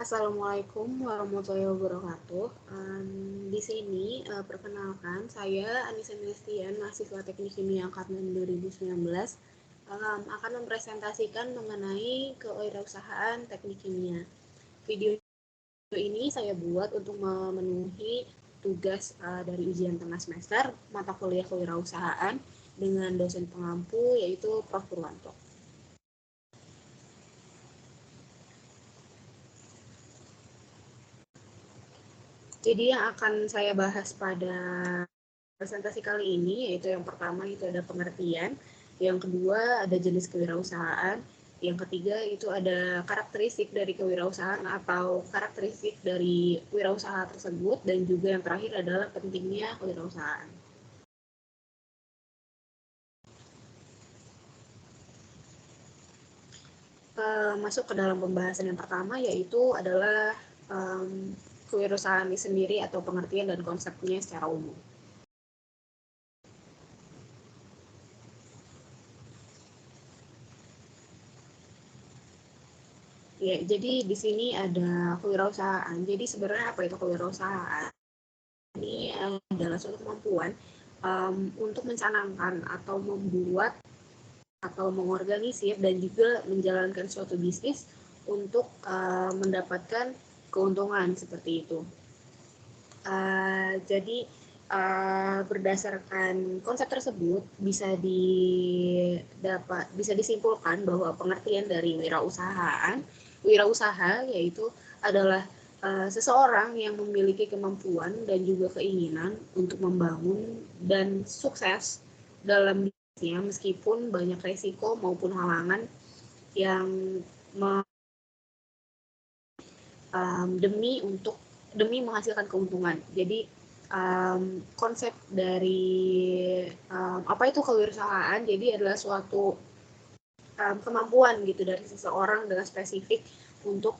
Assalamualaikum warahmatullahi wabarakatuh. Di sini perkenalkan saya Anissa Mestian, mahasiswa Teknik Kimia Angkatan 2019, akan mempresentasikan mengenai kewirausahaan teknik kimia. Video ini saya buat untuk memenuhi tugas dari ujian tengah semester mata kuliah kewirausahaan dengan dosen pengampu yaitu Prof. Purwanto. Jadi yang akan saya bahas pada presentasi kali ini yaitu yang pertama itu ada pengertian, yang kedua ada jenis kewirausahaan, yang ketiga itu ada karakteristik dari kewirausahaan atau karakteristik dari wirausaha tersebut, dan juga yang terakhir adalah pentingnya kewirausahaan. Masuk ke dalam pembahasan yang pertama yaitu adalah kewirausahaan ini sendiri atau pengertian dan konsepnya secara umum. Ya, jadi di sini ada kewirausahaan. Jadi sebenarnya apa itu kewirausahaan? Ini adalah suatu kemampuan untuk mencanangkan atau membuat atau mengorganisir dan juga menjalankan suatu bisnis untuk mendapatkan keuntungan seperti itu. Jadi berdasarkan konsep tersebut bisa disimpulkan bahwa pengertian dari wirausaha yaitu adalah seseorang yang memiliki kemampuan dan juga keinginan untuk membangun dan sukses dalam bisnisnya meskipun banyak resiko maupun halangan yang demi menghasilkan keuntungan. Jadi konsep dari apa itu kewirausahaan, jadi adalah suatu kemampuan gitu dari seseorang dengan spesifik untuk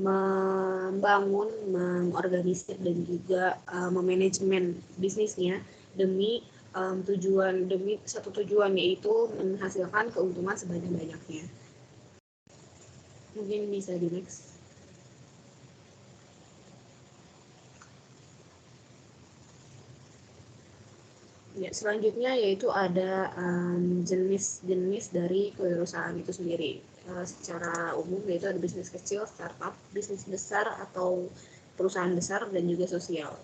membangun, mengorganisir dan juga memanajemen bisnisnya demi satu tujuan, yaitu menghasilkan keuntungan sebanyak-banyaknya. Mungkin bisa di next. Ya, selanjutnya yaitu ada jenis-jenis dari kewirausahaan itu sendiri. Secara umum yaitu ada bisnis kecil, startup, bisnis besar atau perusahaan besar, dan juga sosial.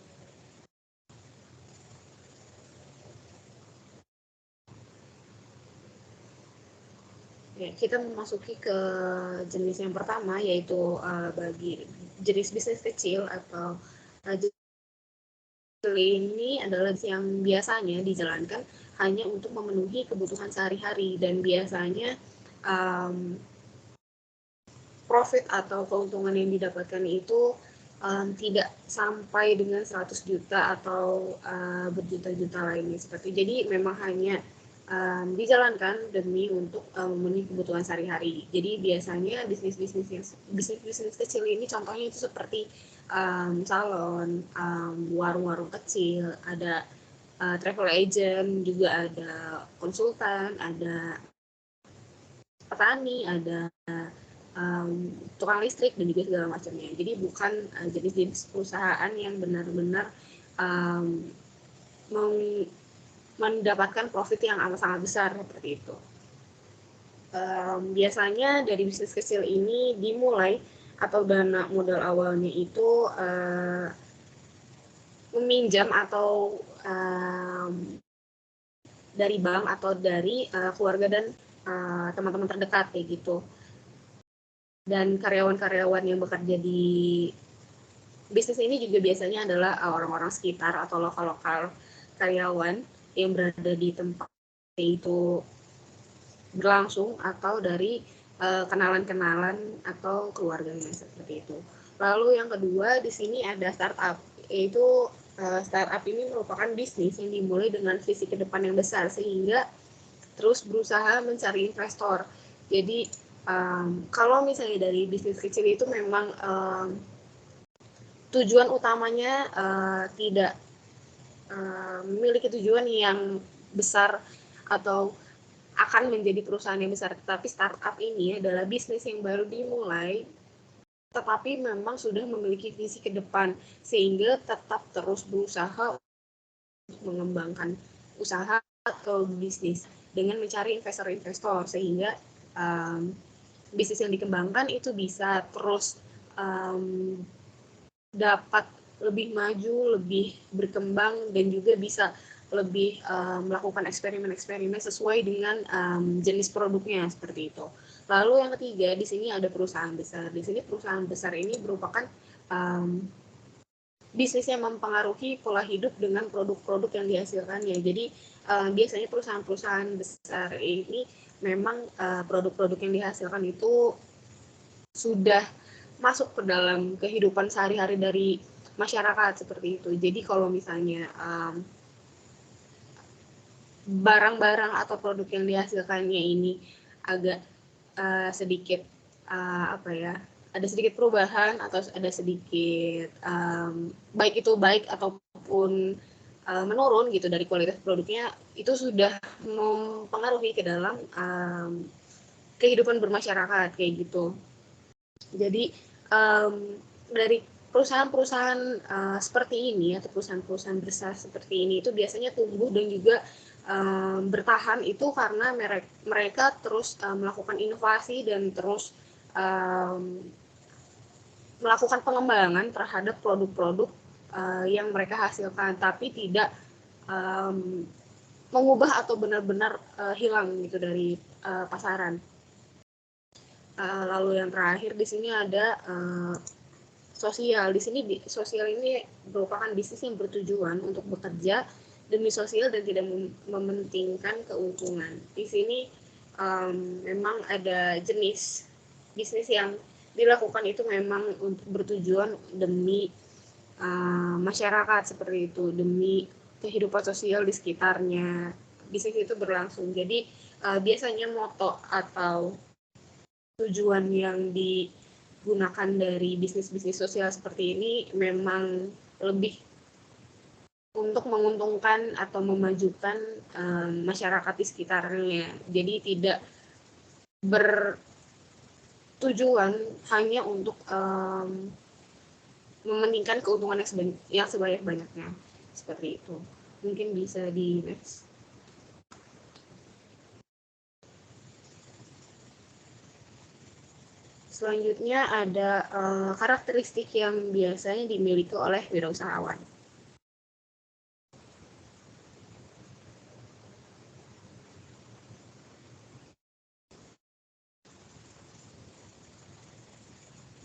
Ya, kita memasuki ke jenis yang pertama yaitu bagi jenis bisnis kecil atau ini adalah yang biasanya dijalankan hanya untuk memenuhi kebutuhan sehari-hari, dan biasanya profit atau keuntungan yang didapatkan itu tidak sampai dengan 100 juta atau berjuta-juta lainnya seperti. Jadi memang hanya dijalankan demi untuk memenuhi kebutuhan sehari-hari. Jadi biasanya bisnis kecil ini contohnya itu seperti salon, warung-warung kecil, ada travel agent, juga ada konsultan, ada petani, ada tukang listrik, dan juga segala macamnya. Jadi bukan jenis-jenis perusahaan yang benar-benar mendapatkan profit yang amat sangat besar seperti itu. Biasanya dari bisnis kecil ini dimulai atau dana modal awalnya itu meminjam atau dari bank atau dari keluarga dan teman-teman terdekat kayak gitu. Dan karyawan-karyawan yang bekerja di bisnis ini juga biasanya adalah orang-orang sekitar atau lokal-lokal karyawan yang berada di tempat itu berlangsung, atau dari kenalan-kenalan atau keluarganya seperti itu. Lalu yang kedua di sini ada startup, yaitu startup ini merupakan bisnis yang dimulai dengan visi ke depan yang besar sehingga terus berusaha mencari investor. Jadi kalau misalnya dari bisnis kecil itu memang tujuan utamanya tidak memiliki tujuan yang besar atau akan menjadi perusahaan yang besar, tetapi startup ini adalah bisnis yang baru dimulai tetapi memang sudah memiliki visi ke depan sehingga tetap terus berusaha untuk mengembangkan usaha atau bisnis dengan mencari investor-investor sehingga bisnis yang dikembangkan itu bisa terus dapat lebih maju, lebih berkembang dan juga bisa lebih melakukan eksperimen-eksperimen sesuai dengan jenis produknya seperti itu. Lalu yang ketiga di sini ada perusahaan besar. Di sini perusahaan besar ini merupakan bisnis yang mempengaruhi pola hidup dengan produk-produk yang dihasilkannya. Jadi biasanya perusahaan-perusahaan besar ini memang produk-produk yang dihasilkan itu sudah masuk ke dalam kehidupan sehari-hari dari masyarakat seperti itu. Jadi kalau misalnya barang-barang atau produk yang dihasilkannya ini agak sedikit ada sedikit perubahan atau ada sedikit baik itu baik ataupun menurun gitu dari kualitas produknya, itu sudah mempengaruhi ke dalam kehidupan bermasyarakat kayak gitu. Jadi dari perusahaan-perusahaan seperti ini atau perusahaan-perusahaan besar seperti ini itu biasanya tumbuh dan juga bertahan itu karena mereka terus melakukan inovasi dan terus melakukan pengembangan terhadap produk-produk yang mereka hasilkan, tapi tidak mengubah atau benar-benar hilang gitu dari pasaran. Lalu yang terakhir di sini ada sosial. Di sini sosial ini merupakan bisnis yang bertujuan untuk bekerja demi sosial dan tidak mementingkan keuntungan. Di sini memang ada jenis bisnis yang dilakukan itu memang untuk bertujuan demi masyarakat seperti itu, demi kehidupan sosial di sekitarnya. Bisnis itu berlangsung. Jadi biasanya moto atau tujuan yang digunakan dari bisnis-bisnis sosial seperti ini memang lebih untuk menguntungkan atau memajukan masyarakat di sekitarnya. Jadi tidak bertujuan hanya untuk mementingkan keuntungan yang sebanyak-banyaknya. Seperti itu. Mungkin bisa di next. Selanjutnya ada karakteristik yang biasanya dimiliki oleh wirausahawan.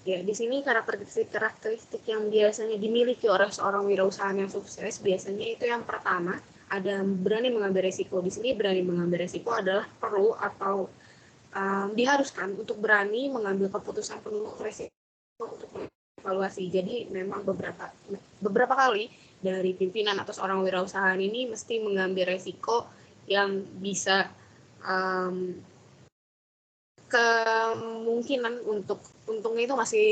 Ya, di sini karakteristik yang biasanya dimiliki oleh seorang wirausahawan yang sukses biasanya itu yang pertama ada berani mengambil resiko. Di sini berani mengambil resiko adalah perlu atau diharuskan untuk berani mengambil keputusan penuh resiko untuk evaluasi. Jadi memang beberapa kali dari pimpinan atau seorang wirausahaan ini mesti mengambil resiko yang bisa kemungkinan untuk untungnya itu masih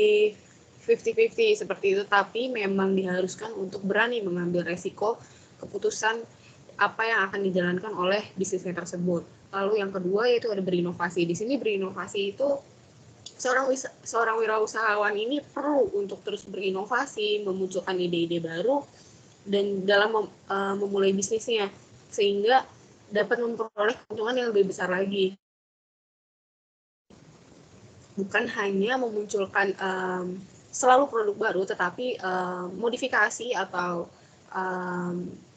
50-50 seperti itu, tapi memang diharuskan untuk berani mengambil resiko keputusan apa yang akan dijalankan oleh bisnisnya tersebut. Lalu yang kedua yaitu ada berinovasi. Di sini berinovasi itu seorang wirausahawan ini perlu untuk terus berinovasi, memunculkan ide-ide baru dan dalam memulai bisnisnya sehingga dapat memperoleh keuntungan yang lebih besar lagi. Bukan hanya memunculkan selalu produk baru, tetapi modifikasi atau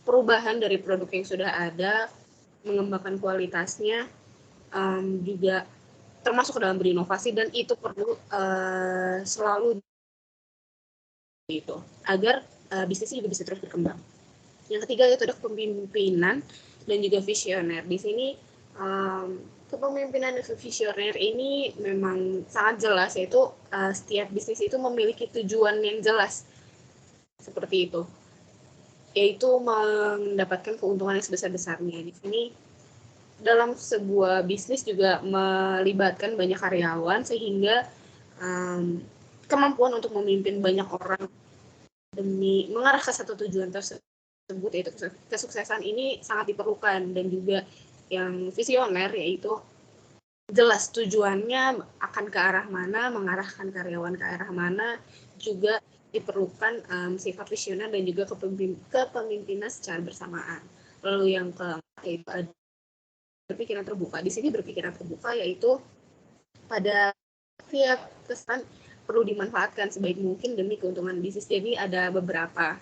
perubahan dari produk yang sudah ada, mengembangkan kualitasnya, juga termasuk ke dalam berinovasi, dan itu perlu selalu itu agar bisnisnya juga bisa terus berkembang. Yang ketiga yaitu ada kepemimpinan dan juga visioner. Di sini kepemimpinan dan visioner ini memang sangat jelas, yaitu setiap bisnis itu memiliki tujuan yang jelas seperti itu, yaitu mendapatkan keuntungan yang sebesar-besarnya. Di sini dalam sebuah bisnis juga melibatkan banyak karyawan sehingga kemampuan untuk memimpin banyak orang demi mengarah ke satu tujuan tersebut yaitu kesuksesan ini sangat diperlukan. Dan juga yang visioner yaitu jelas tujuannya akan ke arah mana, mengarahkan karyawan ke arah mana, juga diperlukan sifat visioner dan juga kepemimpinan secara bersamaan. Lalu yang keempat yaitu ada berpikiran terbuka. Di sini berpikiran terbuka yaitu pada setiap kesan perlu dimanfaatkan sebaik mungkin demi keuntungan bisnis. Jadi ada beberapa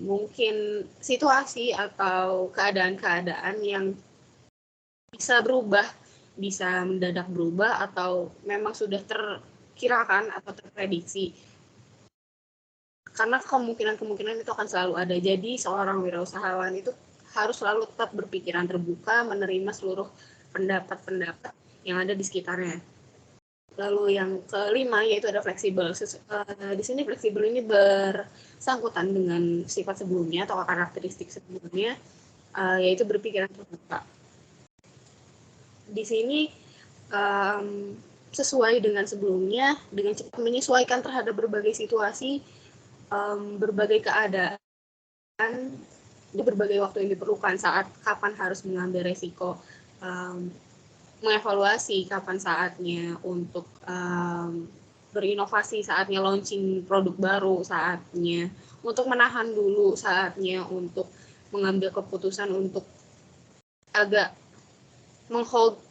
mungkin situasi atau keadaan-keadaan yang bisa berubah, bisa mendadak berubah atau memang sudah terkirakan atau terprediksi. Karena kemungkinan-kemungkinan itu akan selalu ada. Jadi seorang wirausahawan itu harus selalu tetap berpikiran terbuka, menerima seluruh pendapat-pendapat yang ada di sekitarnya. Lalu yang kelima yaitu ada fleksibel. Di sini fleksibel ini bersangkutan dengan sifat sebelumnya atau karakteristik sebelumnya, yaitu berpikiran terbuka. Di sini sesuai dengan sebelumnya, dengan cepat menyesuaikan terhadap berbagai situasi, berbagai keadaan, di berbagai waktu yang diperlukan, saat kapan harus mengambil resiko, mengevaluasi kapan saatnya untuk berinovasi, saatnya launching produk baru, saatnya untuk menahan dulu, saatnya untuk mengambil keputusan untuk agak menghold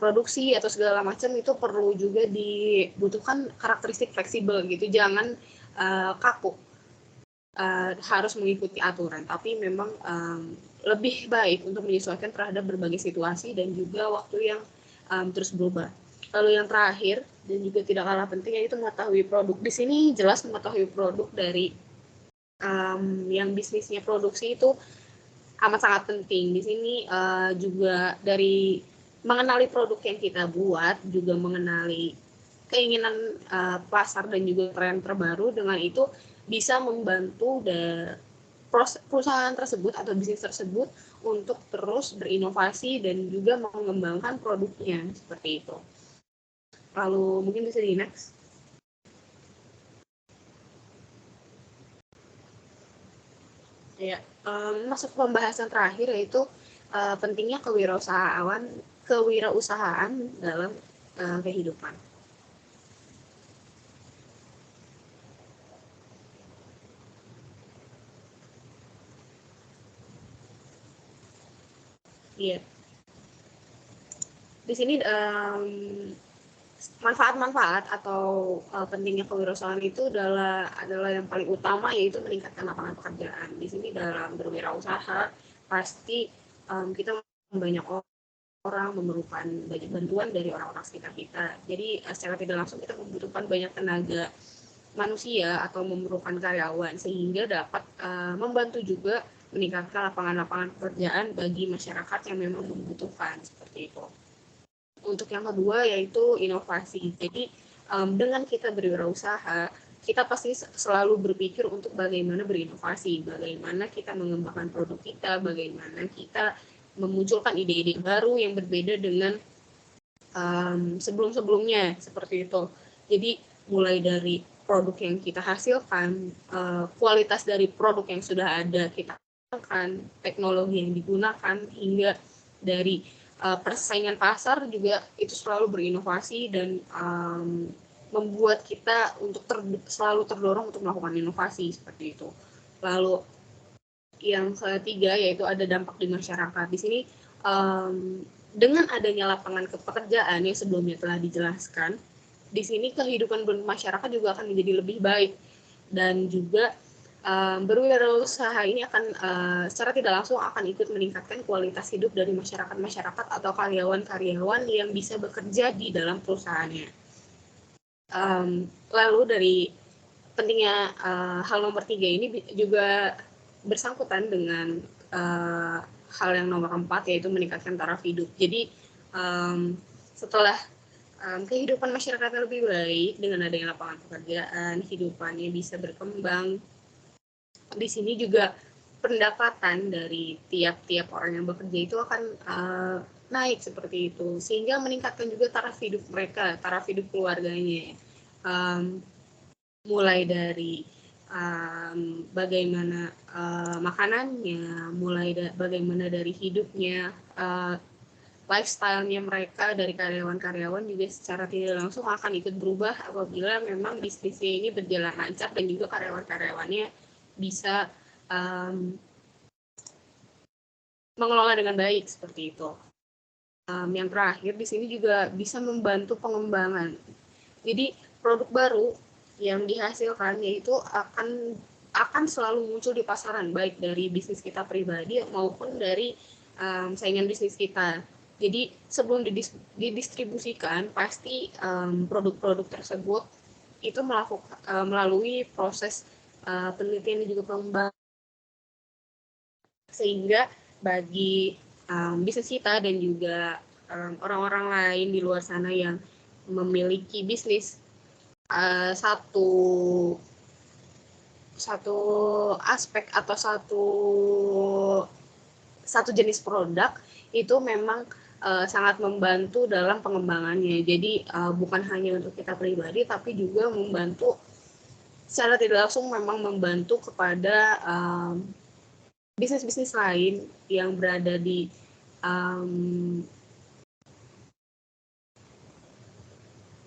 produksi atau segala macam. Itu perlu juga dibutuhkan karakteristik fleksibel gitu, jangan kaku harus mengikuti aturan, tapi memang lebih baik untuk menyesuaikan terhadap berbagai situasi dan juga waktu yang terus berubah. Lalu yang terakhir dan juga tidak kalah penting yaitu mengetahui produk. Di sini jelas mengetahui produk dari yang bisnisnya produksi itu amat sangat penting. Di sini juga dari mengenali produk yang kita buat, juga mengenali keinginan pasar dan juga tren terbaru. Dengan itu bisa membantu perusahaan tersebut atau bisnis tersebut untuk terus berinovasi dan juga mengembangkan produknya, seperti itu. Lalu mungkin bisa di next. Ya, masuk pembahasan terakhir yaitu pentingnya kewirausahaan dalam kehidupan. Iya. Di sini manfaat-manfaat atau pentingnya kewirausahaan itu adalah yang paling utama, yaitu meningkatkan lapangan pekerjaan. Di sini dalam berwirausaha pasti kita banyak orang memerlukan banyak bantuan dari orang-orang sekitar kita. Jadi secara tidak langsung kita membutuhkan banyak tenaga manusia atau memerlukan karyawan, sehingga dapat membantu juga meningkatkan lapangan-lapangan pekerjaan bagi masyarakat yang memang membutuhkan, seperti itu. Untuk yang kedua yaitu inovasi. Jadi dengan kita berwirausaha, kita pasti selalu berpikir untuk bagaimana berinovasi, bagaimana kita mengembangkan produk kita, bagaimana kita memunculkan ide-ide baru yang berbeda dengan sebelum-sebelumnya, seperti itu. Jadi mulai dari produk yang kita hasilkan, kualitas dari produk yang sudah ada kita gunakan, teknologi yang digunakan, hingga dari persaingan pasar juga itu selalu berinovasi dan membuat kita untuk selalu terdorong untuk melakukan inovasi, seperti itu. Lalu yang ketiga yaitu ada dampak di masyarakat. Di sini dengan adanya lapangan pekerjaan yang sebelumnya telah dijelaskan, di sini kehidupan bermasyarakat juga akan menjadi lebih baik, dan juga berwirausaha ini akan secara tidak langsung akan ikut meningkatkan kualitas hidup dari masyarakat atau karyawan-karyawan yang bisa bekerja di dalam perusahaannya. Lalu dari pentingnya hal nomor 3 ini juga bersangkutan dengan hal yang nomor 4 yaitu meningkatkan taraf hidup. Jadi setelah kehidupan masyarakatnya lebih baik dengan adanya lapangan pekerjaan, hidupannya bisa berkembang. Di sini juga pendapatan dari tiap-tiap orang yang bekerja itu akan naik, seperti itu, sehingga meningkatkan juga taraf hidup mereka, taraf hidup keluarganya, mulai dari bagaimana makanannya, mulai bagaimana dari hidupnya, lifestyle-nya mereka dari karyawan-karyawan juga secara tidak langsung akan ikut berubah apabila memang bisnisnya ini berjalan lancar dan juga karyawan-karyawannya bisa mengelola dengan baik seperti itu. Yang terakhir di sini juga bisa membantu pengembangan. Jadi produk baru yang dihasilkan yaitu akan selalu muncul di pasaran, baik dari bisnis kita pribadi maupun dari saingan bisnis kita. Jadi sebelum didistribusikan pasti produk-produk tersebut itu melalui proses penelitian dan juga pengembangan, sehingga bagi bisnis kita dan juga orang-orang lain di luar sana yang memiliki bisnis satu aspek atau satu jenis produk itu memang sangat membantu dalam pengembangannya. Jadi bukan hanya untuk kita pribadi, tapi juga membantu secara tidak langsung, memang membantu kepada bisnis-bisnis lain yang berada di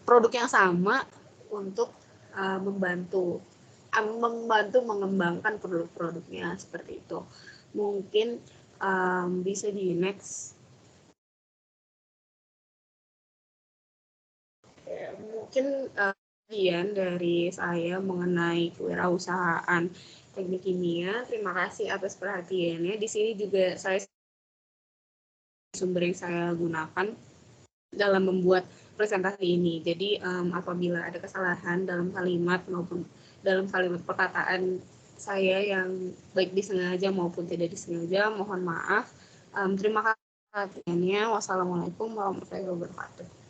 produk yang sama untuk membantu mengembangkan produk-produknya seperti itu. Mungkin bisa di next. Mungkin bagian dari saya mengenai kewirausahaan teknik kimia. Terima kasih atas perhatiannya. Di sini juga saya sumber yang saya gunakan dalam membuat presentasi ini. Jadi apabila ada kesalahan dalam kalimat maupun dalam kalimat perkataan saya yang baik disengaja maupun tidak disengaja, mohon maaf. Terima kasih perhatiannya. Wassalamualaikum warahmatullahi wabarakatuh.